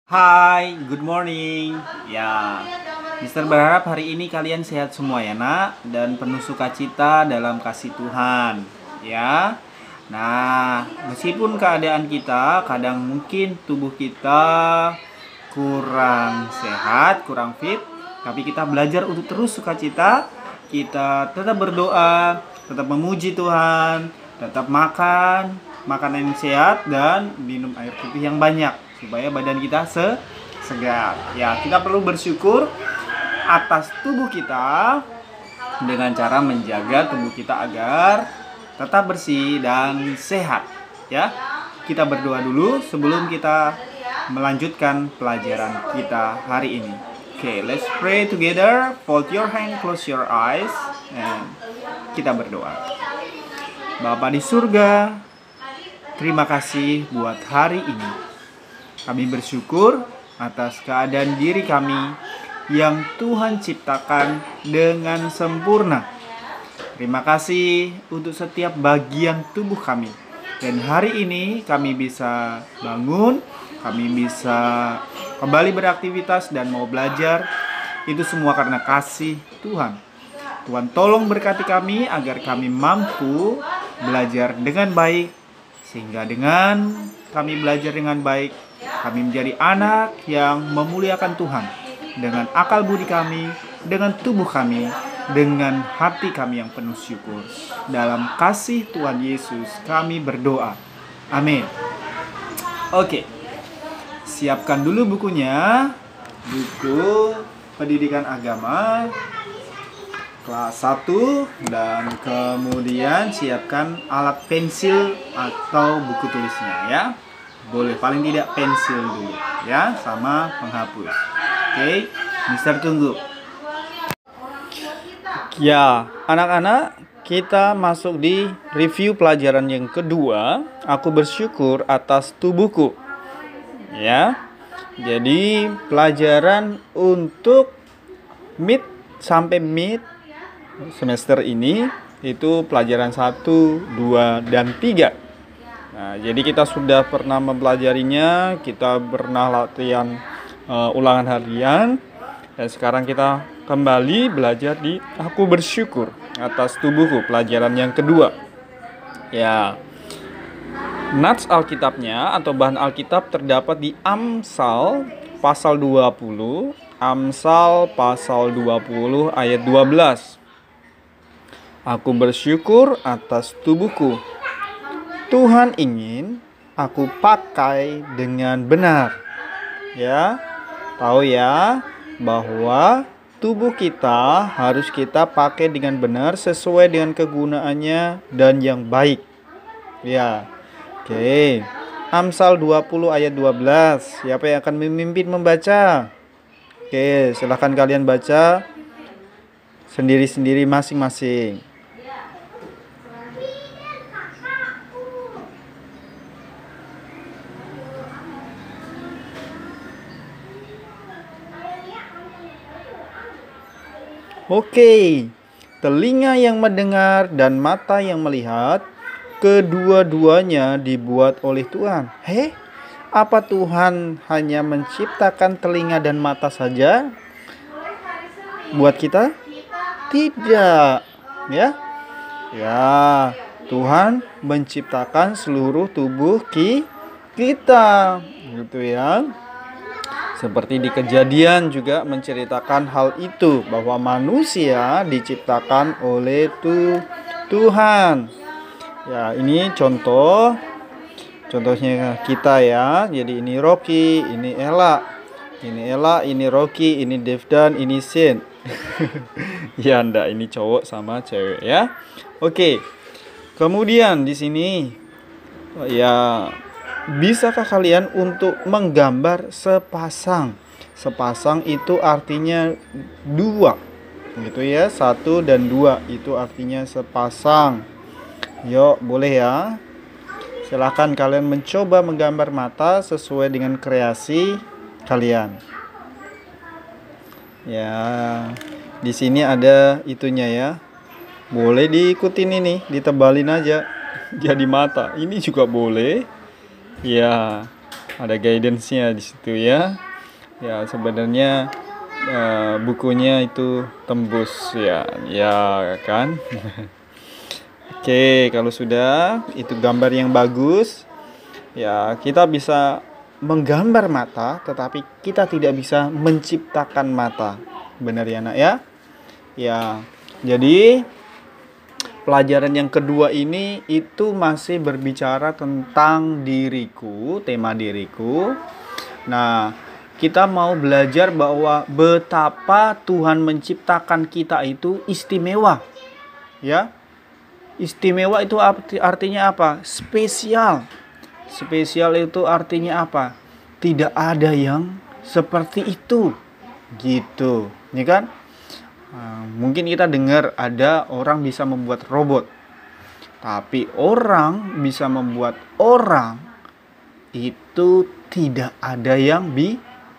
Hai, good morning. Ya, Mister berharap hari ini kalian sehat semua ya nak, dan penuh sukacita dalam kasih Tuhan. Ya, nah meskipun keadaan kita kadang mungkin tubuh kita kurang sehat, kurang fit, tapi kita belajar untuk terus sukacita. Kita tetap berdoa, tetap memuji Tuhan, tetap makan makanan yang sehat dan minum air putih yang banyak supaya badan kita segar. Ya, kita perlu bersyukur atas tubuh kita dengan cara menjaga tubuh kita agar tetap bersih dan sehat. Ya, kita berdoa dulu sebelum kita melanjutkan pelajaran kita hari ini. Okay, let's pray together. Fold your hand, close your eyes, and kita berdoa. Bapa di surga, terima kasih buat hari ini. Kami bersyukur atas keadaan diri kami yang Tuhan ciptakan dengan sempurna. Terima kasih untuk setiap bagian tubuh kami. Dan hari ini kami bisa bangun, kami bisa kembali beraktivitas dan mau belajar. Itu semua karena kasih Tuhan. Tuhan tolong berkati kami agar kami mampu belajar dengan baik. Sehingga dengan kami belajar dengan baik, kami menjadi anak yang memuliakan Tuhan. Dengan akal budi kami, dengan tubuh kami, dengan hati kami yang penuh syukur. Dalam kasih Tuhan Yesus kami berdoa. Amin. Oke, siapkan dulu bukunya. Buku pendidikan agama kelas 1, dan kemudian siapkan alat pensil atau buku tulisnya ya. Boleh paling tidak pensil dulu ya, sama penghapus. Oke, Mister tunggu. Ya, anak-anak, kita masuk di review pelajaran yang kedua. Aku bersyukur atas tubuhku. Ya. Jadi, pelajaran untuk mid sampai mid semester ini itu pelajaran 1, 2, dan 3. Nah, jadi kita sudah pernah mempelajarinya, kita pernah latihan ulangan harian, dan sekarang kita kembali belajar di Aku Bersyukur Atas Tubuhku, pelajaran yang kedua. Ya, nats Alkitabnya atau bahan Alkitab terdapat di Amsal pasal 20, Amsal pasal 20 ayat 12. Aku bersyukur atas tubuhku. Tuhan ingin aku pakai dengan benar. Ya, tahu ya bahwa tubuh kita harus kita pakai dengan benar sesuai dengan kegunaannya dan yang baik. Ya. Oke. Amsal 20 ayat 12. Siapa yang akan memimpin membaca? Oke, silahkan kalian baca sendiri-sendiri masing-masing. Oke, telinga yang mendengar dan mata yang melihat, kedua-duanya dibuat oleh Tuhan. Apa Tuhan hanya menciptakan telinga dan mata saja buat kita? Tidak, ya. Ya, Tuhan menciptakan seluruh tubuh kita, gitu ya. Seperti di Kejadian juga menceritakan hal itu, bahwa manusia diciptakan oleh Tuhan. Ya, ini contohnya kita ya. Jadi ini Rocky, ini Ella, ini Rocky, ini Devdan, ini Sin. Ya enggak, ini cowok sama cewek ya. Oke. Kemudian di sini ya, bisakah kalian untuk menggambar sepasang? Sepasang itu artinya dua, gitu ya. 1 dan 2 itu artinya sepasang. Yuk, boleh ya. Silahkan kalian mencoba menggambar mata sesuai dengan kreasi kalian. Ya, di sini ada itunya ya. Boleh diikutin ini, ditebalin aja jadi mata. Ini juga boleh. Ya. Ada guidance-nya di situ ya. Ya sebenarnya bukunya itu tembus ya, ya kan. Oke, kalau sudah itu gambar yang bagus, ya kita bisa menggambar mata, tetapi kita tidak bisa menciptakan mata. Benar ya nak ya? Ya, jadi pelajaran yang kedua ini itu masih berbicara tentang diriku, tema diriku. Nah, kita mau belajar bahwa betapa Tuhan menciptakan kita itu istimewa. Ya. Istimewa itu artinya apa? Spesial. Spesial itu artinya apa? Tidak ada yang seperti itu. Gitu, ya kan? Mungkin kita dengar ada orang bisa membuat robot. Tapi orang bisa membuat orang itu tidak ada yang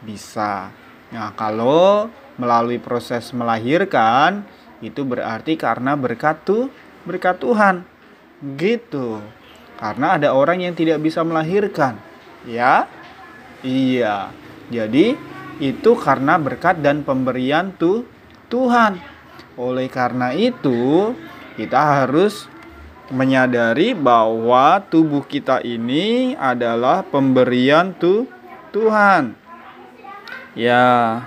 bisa. Nah, kalau melalui proses melahirkan itu berarti karena berkat Tuhan. Gitu. Karena ada orang yang tidak bisa melahirkan, ya. Iya. Jadi itu karena berkat dan pemberian Tuhan. Oleh karena itu, kita harus menyadari bahwa tubuh kita ini adalah pemberian Tuhan. Ya.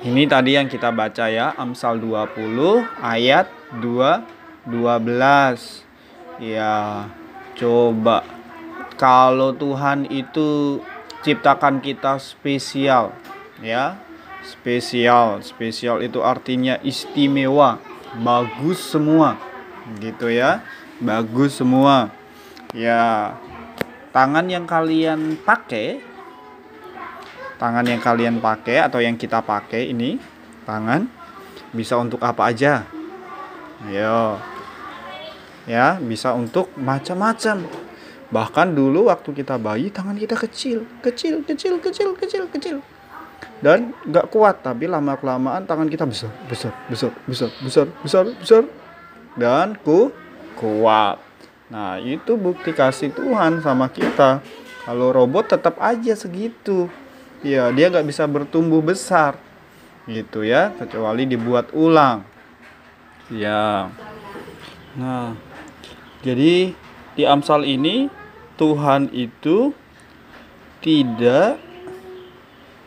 Ini tadi yang kita baca ya, Amsal 20 ayat 12. Ya, coba kalau Tuhan itu ciptakan kita spesial, ya. Spesial itu artinya istimewa, bagus semua. Gitu ya. Bagus semua. Ya, tangan yang kalian pakai atau yang kita pakai ini, tangan bisa untuk apa aja? Ayo. Ya, bisa untuk macam-macam. Bahkan dulu waktu kita bayi, tangan kita kecil. Dan gak kuat, tapi lama-kelamaan tangan kita besar. Dan kuat. Nah, itu bukti kasih Tuhan sama kita. Kalau robot tetap aja segitu. Ya, dia gak bisa bertumbuh besar. Gitu ya, kecuali dibuat ulang. Ya. Nah, jadi di Amsal ini Tuhan itu tidak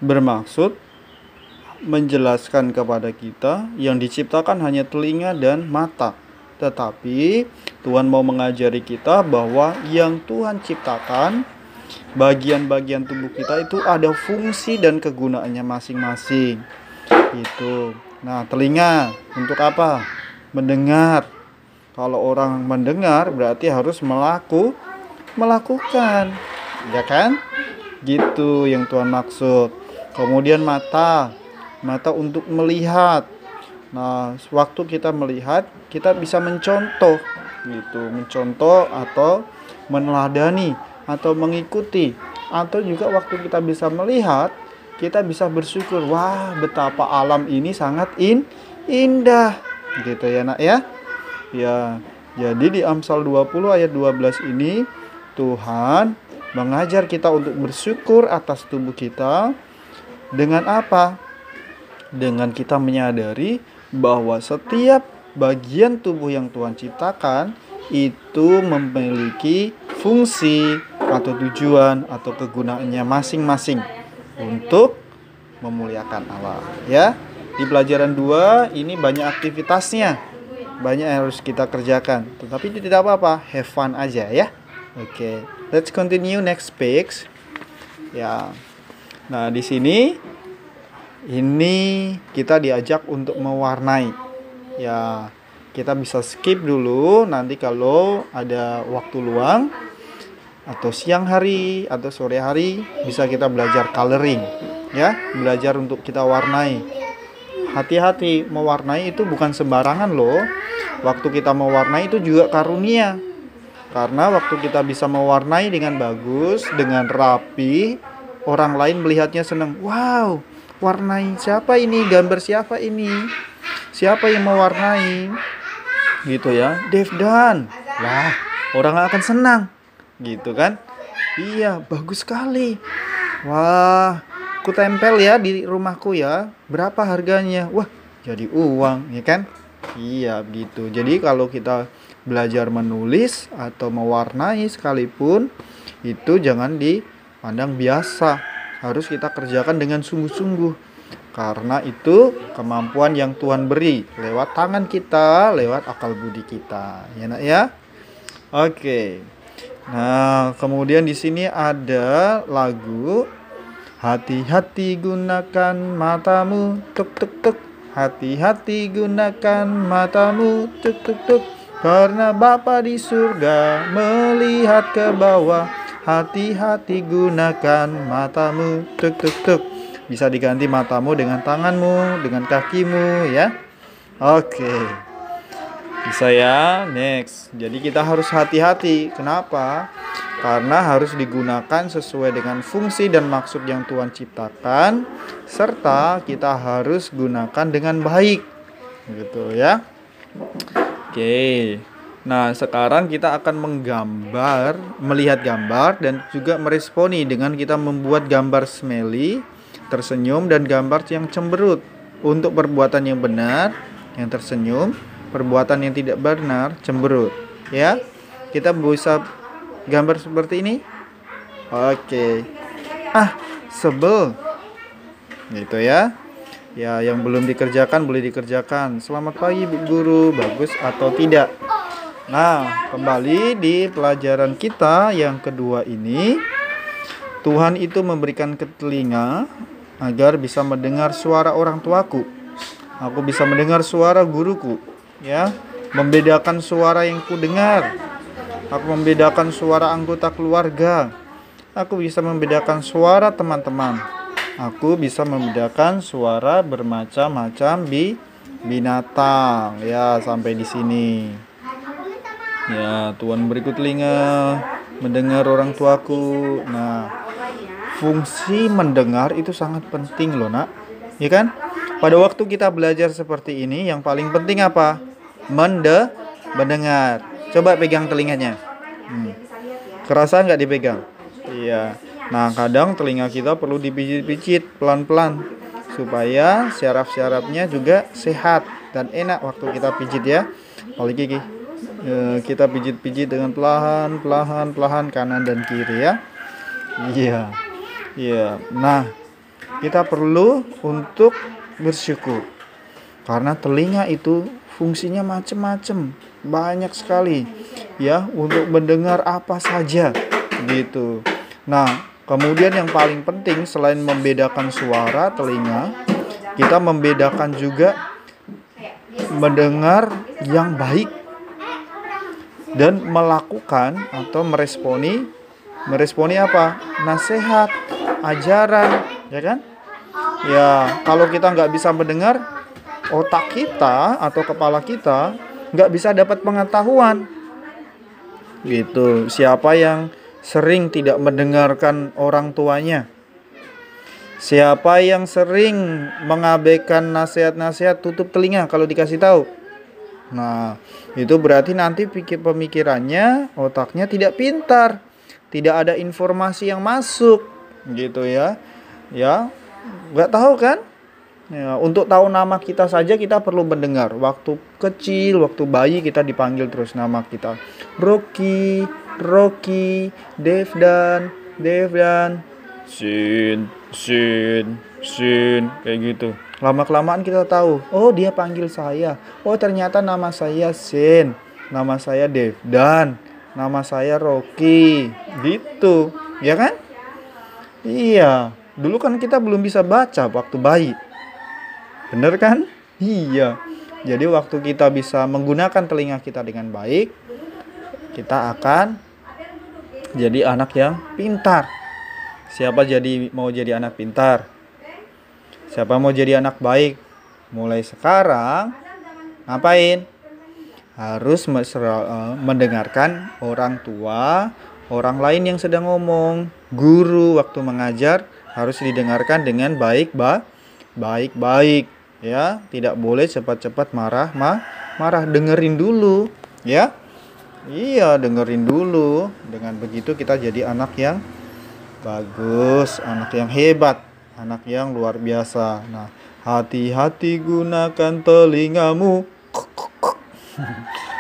bermaksud menjelaskan kepada kita yang diciptakan hanya telinga dan mata. Tetapi Tuhan mau mengajari kita bahwa yang Tuhan ciptakan, bagian-bagian tubuh kita itu ada fungsi dan kegunaannya masing-masing. Gitu. Nah, telinga untuk apa? Mendengar. Kalau orang mendengar berarti harus melakukan, ya kan? Gitu yang Tuhan maksud. Kemudian mata untuk melihat. Nah, waktu kita melihat, kita bisa mencontoh, gitu, mencontoh atau meneladani atau mengikuti. Atau juga waktu kita bisa melihat, kita bisa bersyukur, wah, betapa alam ini sangat indah. Gitu ya, Nak ya. Ya, jadi di Amsal 20 ayat 12 ini Tuhan mengajar kita untuk bersyukur atas tubuh kita dengan apa? Dengan kita menyadari bahwa setiap bagian tubuh yang Tuhan ciptakan itu memiliki fungsi atau tujuan atau kegunaannya masing-masing untuk memuliakan Allah, ya. Di pelajaran 2 ini banyak aktivitasnya. Banyak yang harus kita kerjakan, tetapi tidak apa-apa, have fun aja ya. Oke, let's continue next page. Ya. Nah, di sini ini kita diajak untuk mewarnai. Ya, kita bisa skip dulu, nanti kalau ada waktu luang atau siang hari atau sore hari bisa kita belajar coloring, ya, belajar untuk kita warnai. Hati-hati, mewarnai itu bukan sembarangan loh. Waktu kita mewarnai itu juga karunia. Karena waktu kita bisa mewarnai dengan bagus, dengan rapi, orang lain melihatnya senang. Wow, warnai siapa ini? Gambar siapa ini? Siapa yang mewarnai? Gitu ya, Devdan. Lah, orang akan senang. Gitu kan? Iya, bagus sekali. Wah, aku tempel ya di rumahku ya. Berapa harganya? Wah, jadi uang, ya kan? Iya, begitu. Jadi kalau kita belajar menulis atau mewarnai sekalipun, itu jangan dipandang biasa. Harus kita kerjakan dengan sungguh-sungguh. Karena itu kemampuan yang Tuhan beri lewat tangan kita, lewat akal budi kita. Ya, Nak ya? Oke. Nah, kemudian di sini ada lagu hati-hati gunakan matamu, tuk tuk tuk. Hati-hati gunakan matamu, tuk tuk tuk. Karena Bapa di surga melihat ke bawah. Hati-hati gunakan matamu, tuk tuk tuk. Bisa diganti matamu dengan tanganmu, dengan kakimu ya. Oke. Bisa ya, next. Jadi kita harus hati-hati. Kenapa? Karena harus digunakan sesuai dengan fungsi dan maksud yang Tuhan ciptakan, serta kita harus gunakan dengan baik. Gitu ya. Oke. Nah, sekarang kita akan melihat gambar dan juga meresponi dengan kita membuat gambar smiley, tersenyum dan gambar yang cemberut. Untuk perbuatan yang benar, yang tersenyum, perbuatan yang tidak benar, cemberut. Ya, kita bisa gambar seperti ini. Oke. Sebel. Gitu ya. Ya, yang belum dikerjakan boleh dikerjakan. Selamat pagi Bu Guru, bagus atau tidak? Nah, kembali di pelajaran kita yang kedua ini. Tuhan itu memberikan telinga agar bisa mendengar suara orang tuaku. Aku bisa mendengar suara guruku. Ya, membedakan suara yang ku dengar. Aku membedakan suara anggota keluarga. Aku bisa membedakan suara teman-teman. Aku bisa membedakan suara bermacam-macam binatang. Ya, sampai di sini. Ya, Tuhan beriku telinga mendengar orang tuaku. Nah, fungsi mendengar itu sangat penting loh, Nak. Ya kan? Pada waktu kita belajar seperti ini, yang paling penting apa? Mendengar. Coba pegang telinganya. Kerasa nggak dipegang? Iya. Nah, kadang telinga kita perlu dipijit-pijit pelan-pelan supaya syaraf-syarafnya juga sehat dan enak waktu kita pijit ya. Apalagi kita pijit-pijit dengan pelan kanan dan kiri ya. Iya. Nah, kita perlu untuk bersyukur karena telinga itu fungsinya macam-macam, banyak sekali ya, untuk mendengar apa saja gitu. Nah, kemudian yang paling penting selain membedakan suara telinga, kita membedakan juga mendengar yang baik dan melakukan atau meresponi apa? Nasihat, ajaran, ya kan? Ya, kalau kita nggak bisa mendengar, otak kita atau kepala kita nggak bisa dapat pengetahuan. Gitu. Siapa yang sering tidak mendengarkan orang tuanya? Siapa yang sering mengabaikan nasihat-nasihat, tutup telinga kalau dikasih tahu? Nah, itu berarti nanti pemikirannya, otaknya tidak pintar. Tidak ada informasi yang masuk. Gitu ya. Ya, nggak tahu kan? Ya, untuk tahu nama kita saja kita perlu mendengar. Waktu kecil, waktu bayi kita dipanggil terus nama kita. Rocky, Devdan, Sin, kayak gitu. Lama-kelamaan kita tahu, oh dia panggil saya. Oh ternyata nama saya Sin, nama saya Devdan, nama saya Rocky. Gitu, ya kan? Iya, dulu kan kita belum bisa baca waktu bayi. Bener kan? Iya. Jadi waktu kita bisa menggunakan telinga kita dengan baik, kita akan jadi anak yang pintar. Siapa mau jadi anak pintar? Siapa mau jadi anak baik? Mulai sekarang ngapain? Harus mendengarkan orang tua, orang lain yang sedang ngomong. Guru waktu mengajar harus didengarkan dengan baik-baik. Ya, tidak boleh cepat-cepat marah, dengerin dulu, ya. Iya, dengerin dulu. Dengan begitu kita jadi anak yang bagus, anak yang hebat, anak yang luar biasa. Nah, hati-hati gunakan telingamu.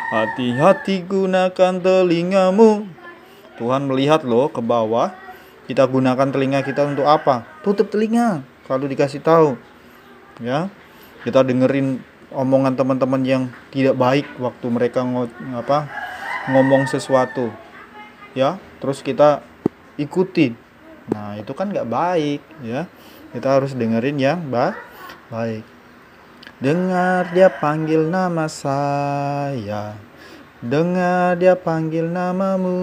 Hati-hati gunakan telingamu. Tuhan melihat loh ke bawah. Kita gunakan telinga kita untuk apa? Tutup telinga kalau dikasih tahu. Ya. Kita dengerin omongan teman-teman yang tidak baik waktu mereka ngomong sesuatu. Ya, terus kita ikuti. Nah, itu kan nggak baik, ya. Kita harus dengerin yang baik. Dengar dia panggil nama saya. Dengar dia panggil namamu.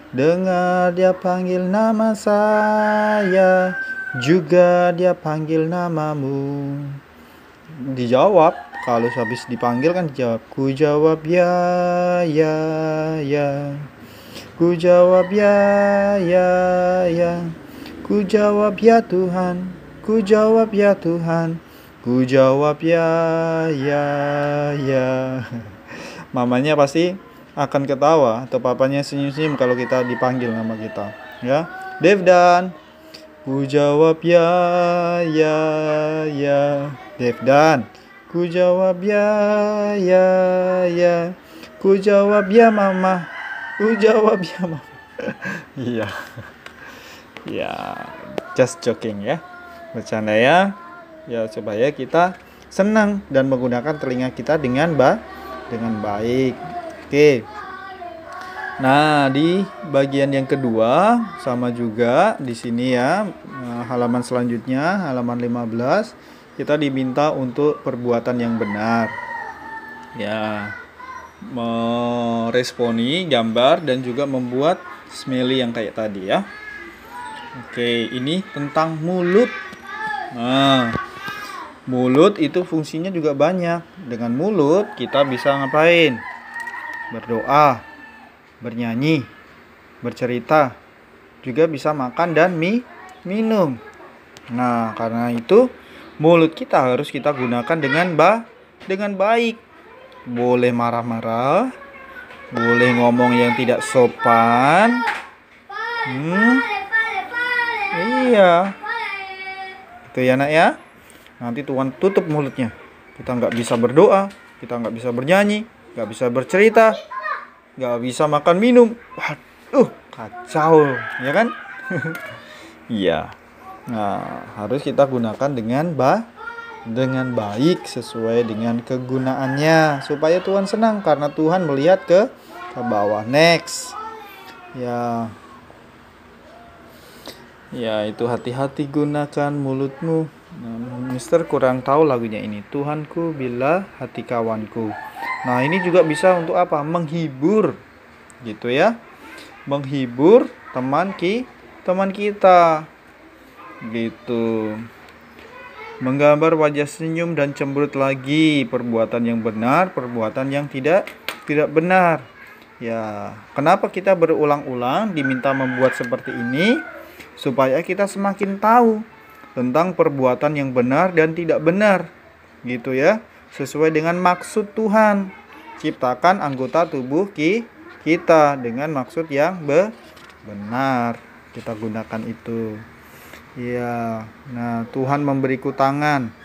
Dengar dia panggil nama saya. Juga dia panggil namamu. Dijawab. Kalau habis dipanggil kan dijawab. Ku jawab ya, ya, ya. Ku jawab ya, ya, ya. Ku jawab ya Tuhan. Ku jawab ya Tuhan. Ku jawab ya, ya, ya. Mamanya pasti akan ketawa atau papanya senyum-senyum kalau kita dipanggil nama kita. Ya, Devdan. Ku jawab ya, ya, ya. Devdan. Ku jawab ya, ya, ya. Ku jawab ya mama. Ku jawab ya mama. Iya. Ya, just joking ya. Bercanda ya. Ya, supaya kita senang dan menggunakan telinga kita dengan baik. Oke. Nah, di bagian yang kedua sama juga di sini ya, halaman selanjutnya, halaman 15, kita diminta untuk perbuatan yang benar. Ya, meresponi gambar dan juga membuat smiley yang kayak tadi ya. Oke, ini tentang mulut. Nah, mulut itu fungsinya juga banyak. Dengan mulut kita bisa ngapain? Berdoa, bernyanyi, bercerita, juga bisa makan dan minum. Nah, karena itu mulut kita harus kita gunakan dengan baik. Boleh marah-marah, boleh ngomong yang tidak sopan. Iya. Itu ya nak ya. Nanti Tuhan tutup mulutnya. Kita nggak bisa berdoa, kita nggak bisa bernyanyi, nggak bisa bercerita, nggak bisa makan minum. Waduh, kacau, ya kan? Iya. Nah, harus kita gunakan dengan baik sesuai dengan kegunaannya supaya Tuhan senang karena Tuhan melihat ke bawah. Next. Ya, itu hati-hati gunakan mulutmu. Nah, Mister kurang tahu lagunya ini. Tuhanku bila hati kawanku. Nah, ini juga bisa untuk apa? Menghibur. Gitu ya. Menghibur teman kita. Gitu. Menggambar wajah senyum dan cemberut lagi. Perbuatan yang benar, perbuatan yang tidak benar. Ya, kenapa kita berulang-ulang diminta membuat seperti ini? Supaya kita semakin tahu tentang perbuatan yang benar dan tidak benar. Gitu ya. Sesuai dengan maksud Tuhan. Ciptakan anggota tubuh kita dengan maksud yang benar. Kita gunakan itu. Ya. Nah, Tuhan memberiku tangan.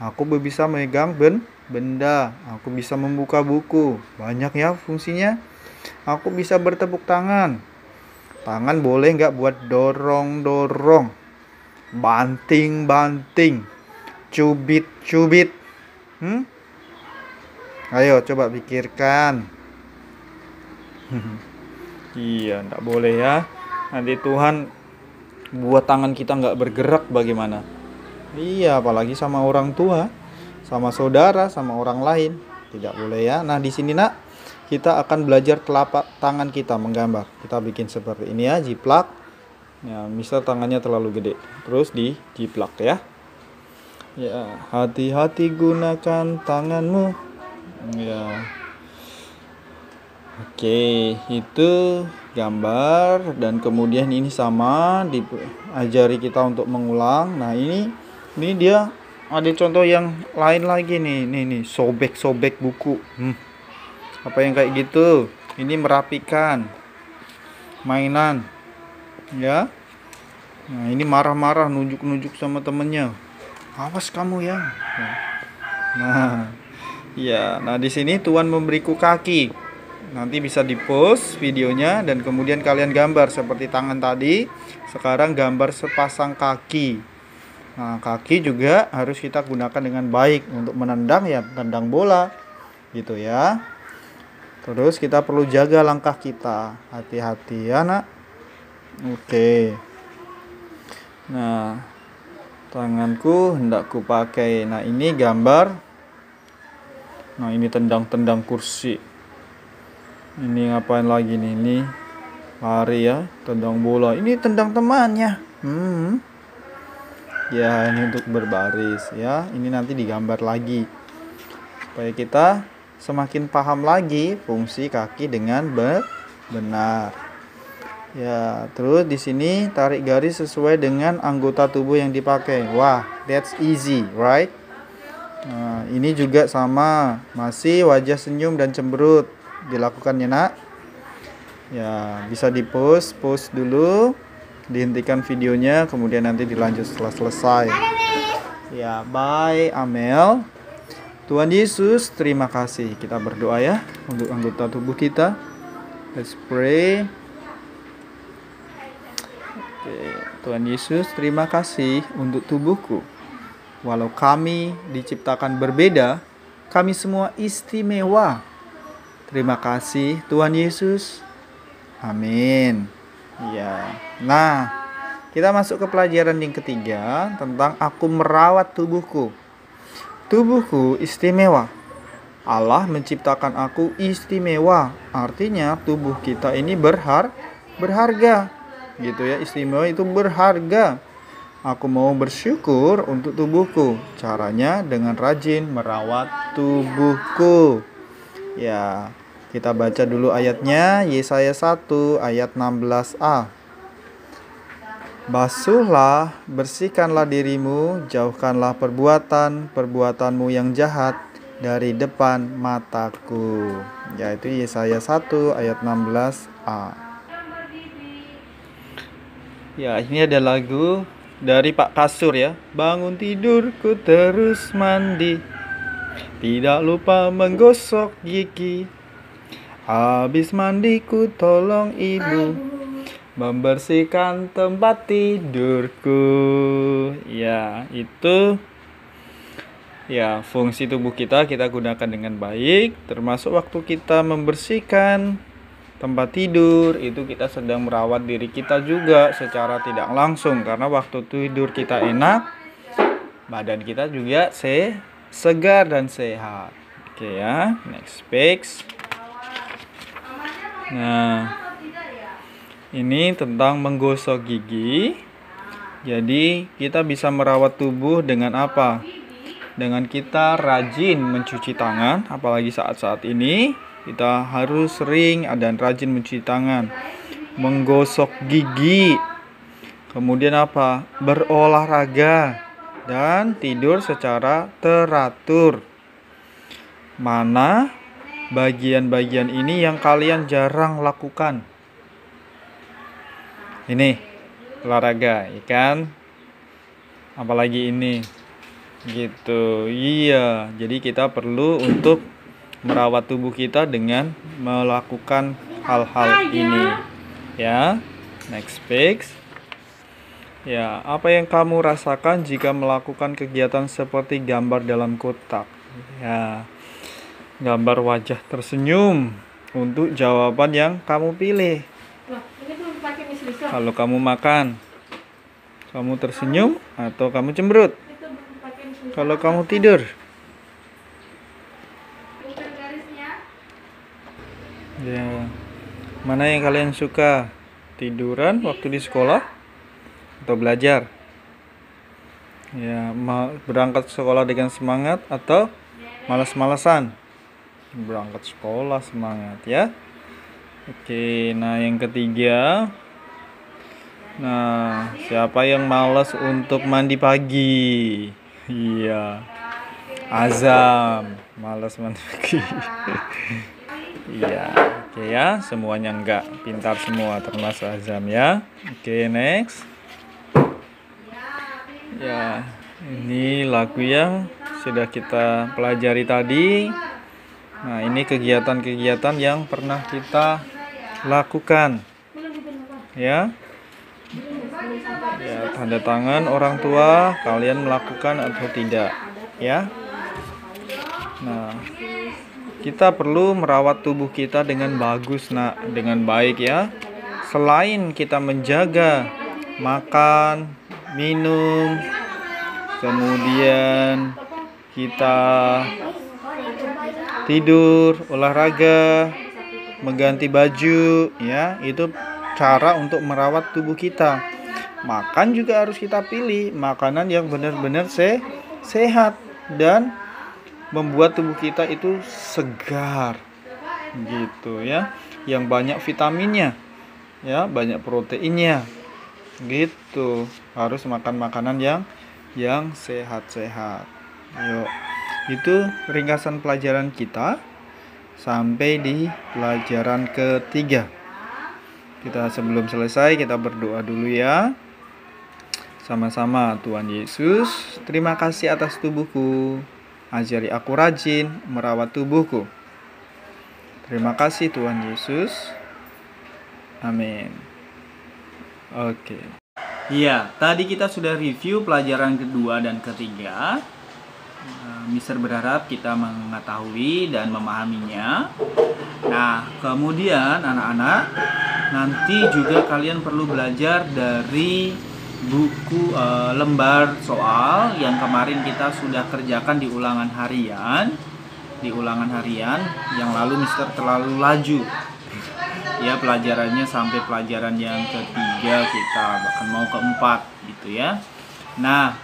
Aku bisa memegang benda. Aku bisa membuka buku. Banyak ya fungsinya. Aku bisa bertepuk tangan. Tangan boleh nggak buat dorong-dorong, banting-banting, cubit-cubit. Ayo coba pikirkan. Iya, nggak boleh ya. Nanti Tuhan buat tangan kita nggak bergerak bagaimana? Iya, apalagi sama orang tua, sama saudara, sama orang lain. Tidak boleh ya. Nah, di sini nak, kita akan belajar telapak tangan kita menggambar. Kita bikin seperti ini ya, jiplak. Ya, misal tangannya terlalu gede. Terus dijiplak ya. Ya, hati-hati gunakan tanganmu. Ya. Oke, itu gambar dan kemudian ini sama diajari kita untuk mengulang. Nah, ini dia ada contoh yang lain lagi nih. Nih, sobek-sobek buku. Apa yang kayak gitu? Ini merapikan mainan, ya. Nah, ini marah-marah, nunjuk-nunjuk sama temennya. Awas kamu ya. Nah, ya. Nah, di sini Tuhan memberiku kaki. Nanti bisa di-post videonya dan kemudian kalian gambar seperti tangan tadi. Sekarang gambar sepasang kaki. Nah, kaki juga harus kita gunakan dengan baik untuk menendang, ya, tendang bola. Gitu ya. Terus kita perlu jaga langkah kita. Hati-hati ya, Nak. Oke. Nah, tanganku hendak ku pakai. Nah, ini gambar. Nah, ini tendang-tendang kursi. Ini ngapain lagi nih? Ini lari ya, tendang bola. Ini tendang temannya. Ya, ini untuk berbaris ya. Ini nanti digambar lagi supaya kita semakin paham lagi fungsi kaki dengan benar. Ya, terus di sini tarik garis sesuai dengan anggota tubuh yang dipakai. Wah, that's easy, right? Nah, ini juga sama, masih wajah senyum dan cemberut dilakukannya, Nak. Ya, bisa di-post dulu, dihentikan videonya, kemudian nanti dilanjut setelah selesai. Ya, bye Amel. Tuhan Yesus, terima kasih. Kita berdoa ya untuk anggota tubuh kita. Let's pray. Oke, Tuhan Yesus, terima kasih untuk tubuhku. Walau kami diciptakan berbeda, kami semua istimewa. Terima kasih Tuhan Yesus. Amin. Ya. Nah, kita masuk ke pelajaran yang ketiga tentang aku merawat tubuhku. Tubuhku istimewa. Allah menciptakan aku istimewa. Artinya tubuh kita ini berharga. Gitu ya, istimewa itu berharga. Aku mau bersyukur untuk tubuhku. Caranya dengan rajin merawat tubuhku. Ya, kita baca dulu ayatnya. Yesaya 1 ayat 16a. Basuhlah, bersihkanlah dirimu, jauhkanlah perbuatanmu yang jahat dari depan mataku. Yaitu Yesaya 1 ayat 16a. Ya, ini ada lagu dari Pak Kasur ya. Bangun tidurku terus mandi, tidak lupa menggosok gigi. Habis mandiku tolong ibu membersihkan tempat tidurku. Ya, itu ya fungsi tubuh kita gunakan dengan baik. Termasuk waktu kita membersihkan tempat tidur, itu kita sedang merawat diri kita juga secara tidak langsung. Karena waktu tidur kita enak, badan kita juga segar dan sehat. Oke ya, next page. Nah, ini tentang menggosok gigi. Jadi kita bisa merawat tubuh dengan apa? Dengan kita rajin mencuci tangan, apalagi saat-saat ini. Kita harus sering dan rajin mencuci tangan, menggosok gigi, kemudian apa? Berolahraga dan tidur secara teratur. Mana bagian-bagian ini yang kalian jarang lakukan? Ini olahraga, ya kan? Apalagi ini, gitu. Iya, jadi kita perlu untuk merawat tubuh kita dengan melakukan hal-hal ini. Ya, next page. Ya, apa yang kamu rasakan jika melakukan kegiatan seperti gambar dalam kotak? Ya, gambar wajah tersenyum untuk jawaban yang kamu pilih. Kalau kamu makan, kamu tersenyum atau kamu cemberut? Kalau kamu tidur, ya, mana yang kalian suka? Tiduran waktu di sekolah atau belajar? Ya, berangkat sekolah dengan semangat atau malas-malasan? Berangkat sekolah semangat ya. Oke, nah yang ketiga. Nah, siapa yang malas untuk mandi pagi? Iya, Azam, malas mandi pagi. Iya, oke ya, semuanya enggak pintar semua termasuk Azam ya. Oke, next. Ya, ini lagu yang sudah kita pelajari tadi. Nah, ini kegiatan-kegiatan yang pernah kita lakukan. Ya. Ya, tanda tangan orang tua kalian melakukan atau tidak, ya. Nah, kita perlu merawat tubuh kita dengan bagus, Nak, dengan baik ya. Selain kita menjaga makan, minum, kemudian kita tidur, olahraga, mengganti baju, ya, itu cara untuk merawat tubuh kita. Makan juga harus kita pilih makanan yang benar-benar sehat dan membuat tubuh kita itu segar, gitu ya, yang banyak vitaminnya, ya, banyak proteinnya, gitu. Harus makan makanan yang sehat-sehat. Yuk, itu ringkasan pelajaran kita sampai di pelajaran ketiga. Kita sebelum selesai kita berdoa dulu ya. Sama-sama. Tuhan Yesus, terima kasih atas tubuhku. Ajari aku rajin merawat tubuhku. Terima kasih Tuhan Yesus. Amin. Oke. Iya, tadi kita sudah review pelajaran kedua dan ketiga. Mister berharap kita mengetahui dan memahaminya. Nah, kemudian anak-anak, nanti juga kalian perlu belajar dari buku lembar soal yang kemarin kita sudah kerjakan di ulangan harian. Di ulangan harian yang lalu Mister terlalu laju. Ya, pelajarannya sampai pelajaran yang ketiga kita bahkan mau keempat gitu ya. Nah,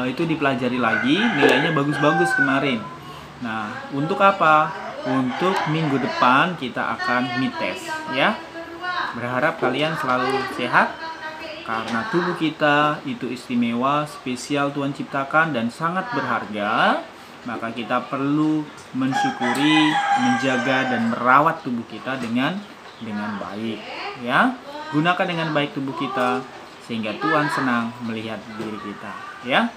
itu dipelajari lagi, nilainya bagus-bagus kemarin. Nah, untuk apa? Untuk minggu depan kita akan mid test ya. Berharap kalian selalu sehat karena tubuh kita itu istimewa, spesial Tuhan ciptakan dan sangat berharga. Maka kita perlu mensyukuri, menjaga dan merawat tubuh kita dengan baik ya. Gunakan dengan baik tubuh kita sehingga Tuhan senang melihat diri kita ya.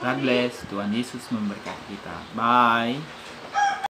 God bless. Tuhan Yesus memberkati kita. Bye.